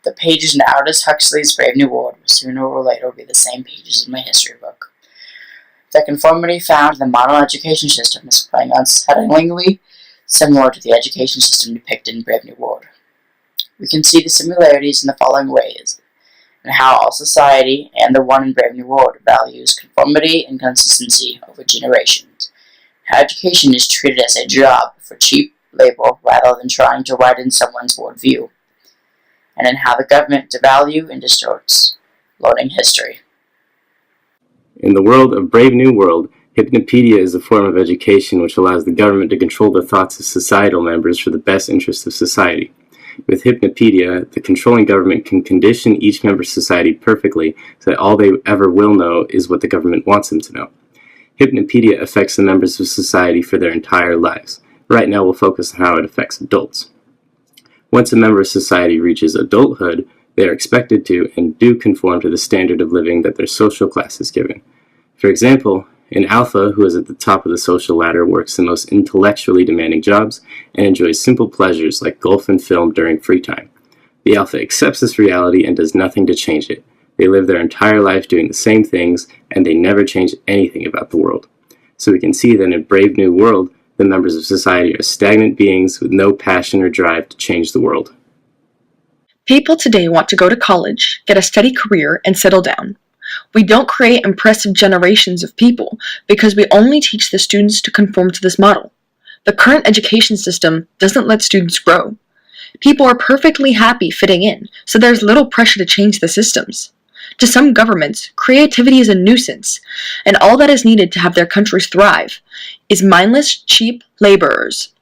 The pages in Aldous Huxley's Brave New World will sooner or later be the same pages in my history book. The conformity found in the model education system is quite unsettlingly similar to the education system depicted in Brave New World. We can see the similarities in the following ways, and how all society, and the one in Brave New World, values conformity and consistency over generations. How education is treated as a job for cheap labor rather than trying to widen someone's worldview, and in how the government devalues and distorts learning history. In the world of Brave New World, hypnopedia is a form of education which allows the government to control the thoughts of societal members for the best interests of society. With hypnopedia, the controlling government can condition each member's society perfectly so that all they ever will know is what the government wants them to know. Hypnopedia affects the members of society for their entire lives. Right now we'll focus on how it affects adults. Once a member of society reaches adulthood, they are expected to and do conform to the standard of living that their social class is given. For example, an alpha who is at the top of the social ladder works the most intellectually demanding jobs and enjoys simple pleasures like golf and film during free time. The alpha accepts this reality and does nothing to change it. They live their entire life doing the same things, and they never change anything about the world. So we can see that in Brave New World, the members of society are stagnant beings with no passion or drive to change the world. People today want to go to college, get a steady career, and settle down. We don't create impressive generations of people because we only teach the students to conform to this model. The current education system doesn't let students grow. People are perfectly happy fitting in, so there's little pressure to change the systems. To some governments, creativity is a nuisance, and all that is needed to have their countries thrive is mindless, cheap laborers.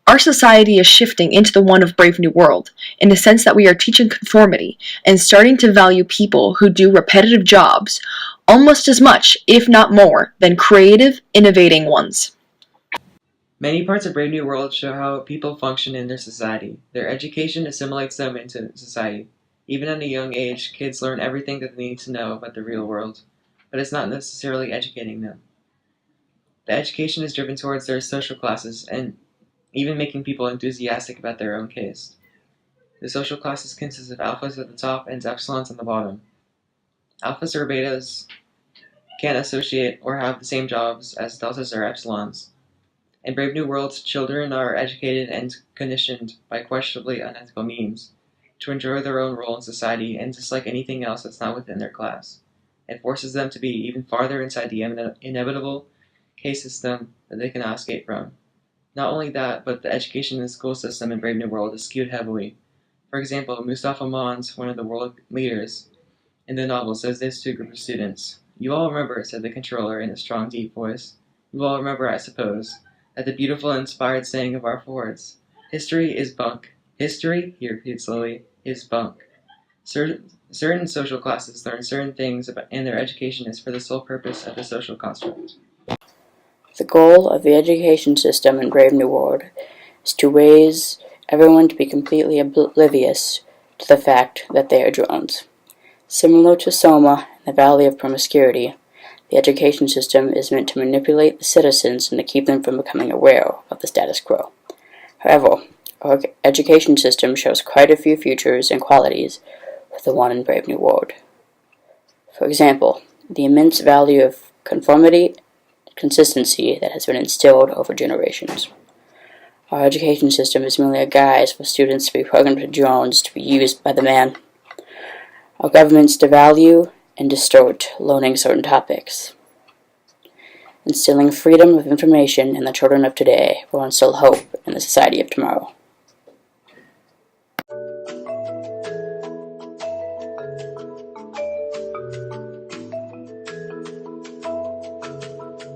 Our society is shifting into the one of Brave New World, in the sense that we are teaching conformity and starting to value people who do repetitive jobs almost as much, if not more, than creative, innovating ones. Many parts of Brave New World show how people function in their society. Their education assimilates them into society. Even at a young age, kids learn everything that they need to know about the real world, but it's not necessarily educating them. The education is driven towards their social classes and even making people enthusiastic about their own case. The social classes consist of alphas at the top and epsilons on the bottom. Alphas or betas can't associate or have the same jobs as deltas or epsilons. In Brave New World, children are educated and conditioned by questionably unethical means to enjoy their own role in society and dislike anything else that's not within their class. It forces them to be even farther inside the inevitable case system that they cannot escape from. Not only that, but the education and school system in Brave New World is skewed heavily. For example, Mustafa Mons, one of the world leaders in the novel, says this to a group of students. "You all remember," said the controller in a strong, deep voice. "You all remember, I suppose, that the beautiful and inspired saying of our forwards, 'History is bunk.' History," he repeated slowly, "is bunk." Certain social classes learn certain things, and their education is for the sole purpose of the social construct. The goal of the education system in Brave New World is to raise everyone to be completely oblivious to the fact that they are drones. Similar to Soma and the Valley of Promiscuity, the education system is meant to manipulate the citizens and to keep them from becoming aware of the status quo. However, our education system shows quite a few features and qualities with the one in Brave New World. For example, the immense value of conformity consistency that has been instilled over generations. Our education system is merely a guise for students to be programmed to drones to be used by the man. Our governments devalue and distort learning certain topics. Instilling freedom of information in the children of today will instill hope in the society of tomorrow.